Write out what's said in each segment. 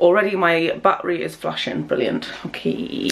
Already my battery is flashing. Brilliant. Okay.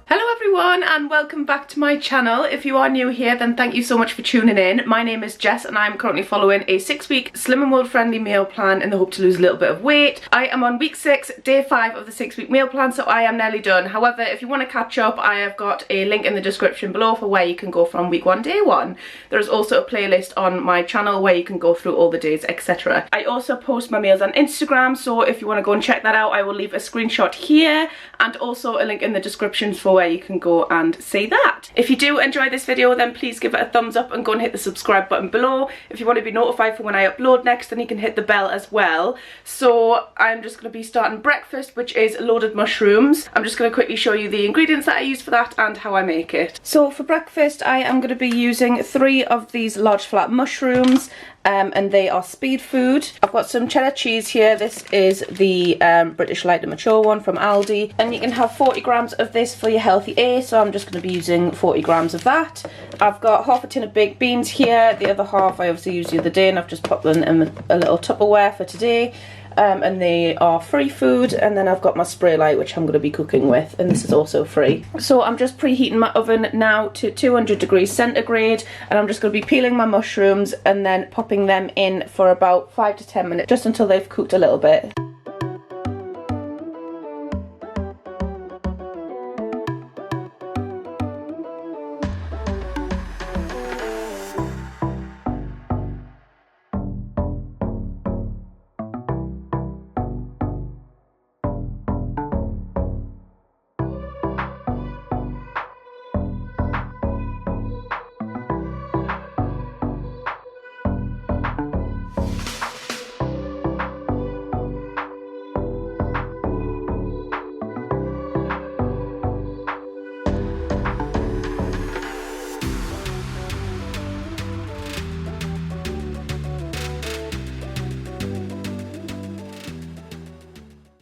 Hello everyone and welcome back to my channel. If you are new here, then thank you so much for tuning in. My name is Jess and I'm currently following a 6-week slim and world friendly meal plan in the hope to lose a little bit of weight. I am on week 6, day 5 of the 6-week meal plan, so I am nearly done. However, if you want to catch up, I have got a link in the description below for where you can go from week 1, day 1. There is also a playlist on my channel where you can go through all the days, etc. I also post my meals on Instagram, so if you want to go and check that out, I will leave a screenshot here and also a link in the description for where you can go and see that. If you do enjoy this video, then please give it a thumbs up and go and hit the subscribe button below. If you want to be notified for when I upload next, then you can hit the bell as well. So I'm just going to be starting breakfast, which is loaded mushrooms. I'm just going to quickly show you the ingredients that I use for that and how I make it. So for breakfast, I am going to be using 3 of these large flat mushrooms. And they are speed food. I've got some cheddar cheese here. This is the British Light and Mature one from Aldi. And you can have 40 grams of this for your healthy A, so I'm just going to be using 40 grams of that. I've got half a tin of baked beans here. The other half I obviously used the other day and I've just popped them in a little Tupperware for today. And they are free food, and then I've got my spray light which I'm going to be cooking with, and this is also free. So I'm just preheating my oven now to 200 degrees centigrade, and I'm just going to be peeling my mushrooms and then popping them in for about 5 to 10 minutes, just until they've cooked a little bit.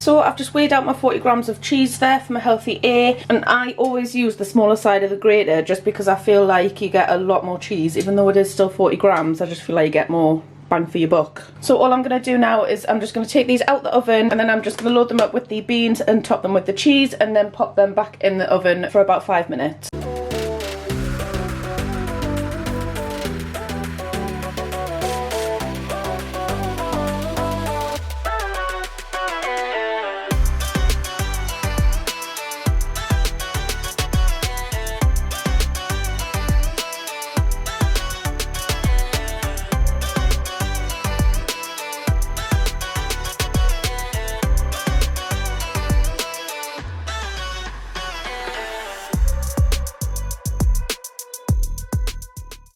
So I've just weighed out my 40 grams of cheese there for my healthy A, and I always use the smaller side of the grater just because I feel like you get a lot more cheese. Even though it is still 40 grams, I just feel like you get more bang for your buck. So all I'm going to do now is I'm just going to take these out the oven, and then I'm just going to load them up with the beans and top them with the cheese, and then pop them back in the oven for about 5 minutes.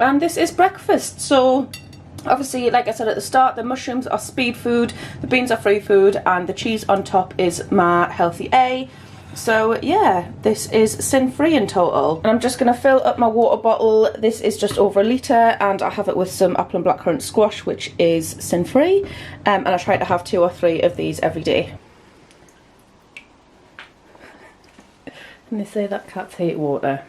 And this is breakfast. So obviously, like I said at the start, the mushrooms are speed food, the beans are free food, and the cheese on top is my healthy A. So yeah, this is sin-free in total. And I'm just going to fill up my water bottle. This is just over a litre, and I have it with some apple and blackcurrant squash, which is sin-free. And I try to have 2 or 3 of these every day. And they say that cats hate water.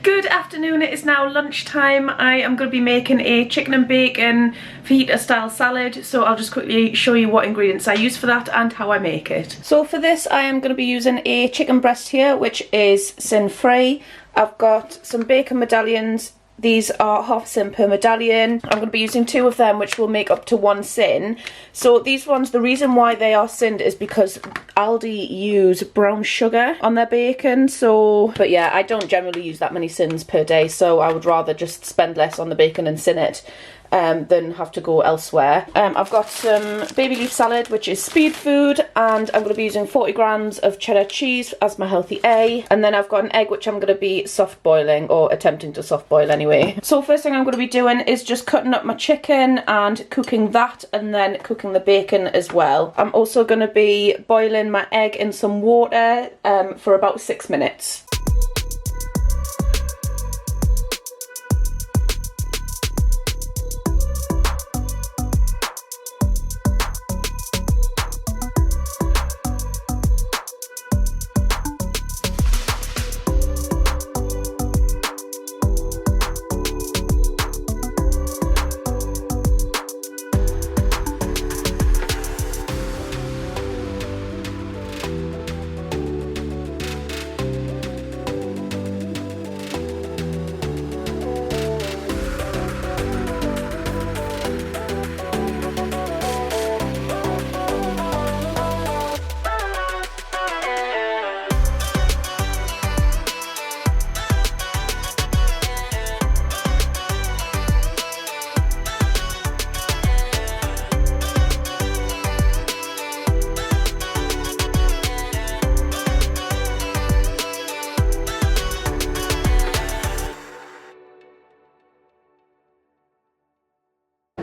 Good afternoon, it is now lunchtime. I am going to be making a chicken and bacon fajita style salad, so I'll just quickly show you what ingredients I use for that and how I make it. So for this I am going to be using a chicken breast here, which is sin-free. I've got some bacon medallions. These are half a sin per medallion. I'm going to be using 2 of them, which will make up to 1 sin. So these ones, the reason why they are sinned is because Aldi use brown sugar on their bacon. So, but yeah, I don't generally use that many sins per day, so I would rather just spend less on the bacon and sin it. Than have to go elsewhere. I've got some baby leaf salad, which is speed food, and I'm going to be using 40 grams of cheddar cheese as my healthy A, and then I've got an egg which I'm going to be soft boiling, or attempting to soft boil anyway. So first thing I'm going to be doing is just cutting up my chicken and cooking that, and then cooking the bacon as well. I'm also going to be boiling my egg in some water for about 6 minutes.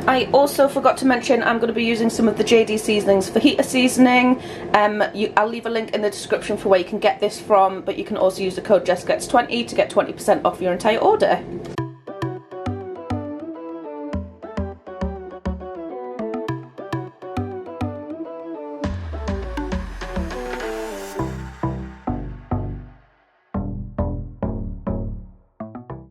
I also forgot to mention I'm going to be using some of the JD seasonings for heater seasoning. I'll leave a link in the description for where you can get this from, but you can also use the code JessGets20 to get 20% off your entire order.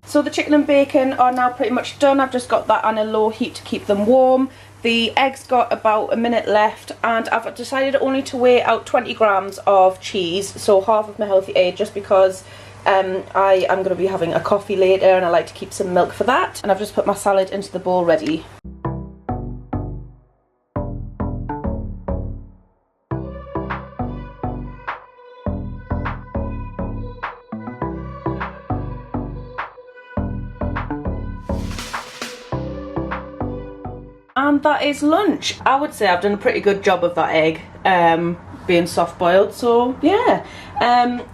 So the chicken and bacon are now pretty much done. I've just got that on a low heat to keep them warm. The eggs got about a minute left, and I've decided only to weigh out 20 grams of cheese, so half of my healthy egg, just because I am going to be having a coffee later and I like to keep some milk for that. And I've just put my salad into the bowl ready. And that is lunch. I would say I've done a pretty good job of that egg being soft boiled, so yeah.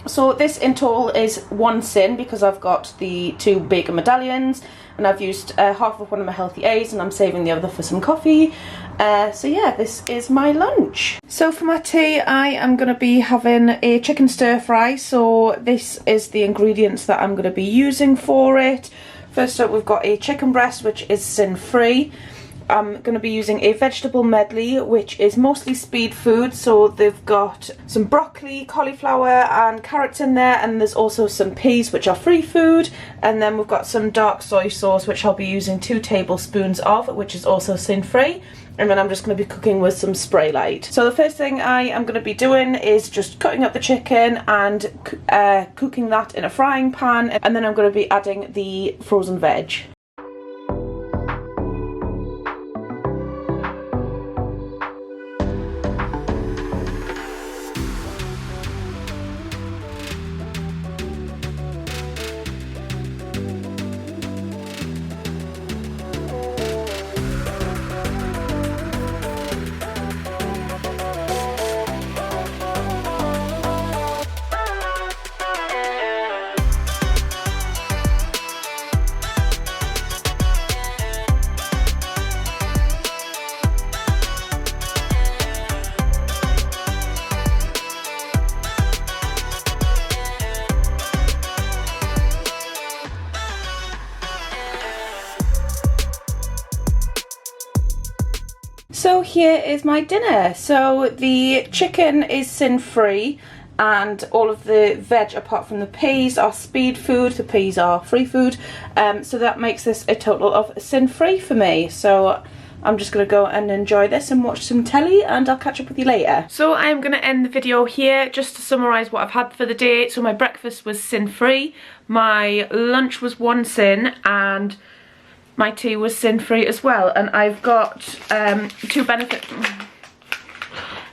So this in total is 1 sin because I've got the 2 bacon medallions, and I've used half of one of my healthy eggs and I'm saving the other for some coffee. So yeah, this is my lunch. So for my tea I am going to be having a chicken stir fry, so this is the ingredients that I'm going to be using for it. First up, we've got a chicken breast, which is sin free. I'm going to be using a vegetable medley, which is mostly speed food, so they've got some broccoli, cauliflower and carrots in there, and there's also some peas which are free food, and then we've got some dark soy sauce which I'll be using 2 tablespoons of, which is also sin free, and then I'm just going to be cooking with some spray light. So the first thing I am going to be doing is just cutting up the chicken and cooking that in a frying pan, and then I'm going to be adding the frozen veg. So here is my dinner. So the chicken is sin free and all of the veg apart from the peas are speed food, the peas are free food, so that makes this a total of sin free for me. So I'm just going to go and enjoy this and watch some telly, and I'll catch up with you later. So I'm going to end the video here just to summarise what I've had for the day. So my breakfast was sin free, my lunch was 1 sin, and my tea was sin free as well. And I've got 2 benefit...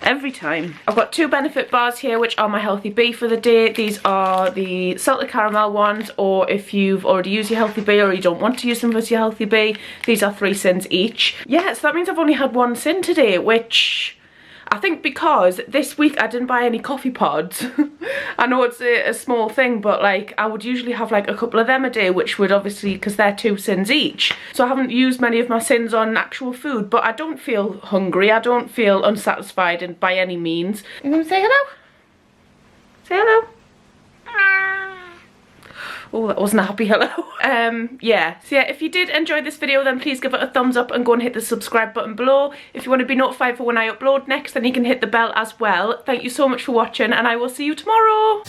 Every time. I've got 2 benefit bars here, which are my healthy B for the day. These are the salted caramel ones, or if you've already used your healthy B or you don't want to use them as your healthy B, these are 3 sins each. Yeah, so that means I've only had 1 sin today, which I think because this week I didn't buy any coffee pods. I know it's a small thing, but like I would usually have like a couple of them a day, which would obviously, because they're 2 sins each. So I haven't used many of my sins on actual food, but I don't feel hungry. I don't feel unsatisfied by any means. You gonna say hello? Say hello. Oh, that wasn't a happy hello. Yeah, so yeah, if you did enjoy this video, then please give it a thumbs up and go and hit the subscribe button below. If you want to be notified for when I upload next, then you can hit the bell as well. Thank you so much for watching, and I will see you tomorrow.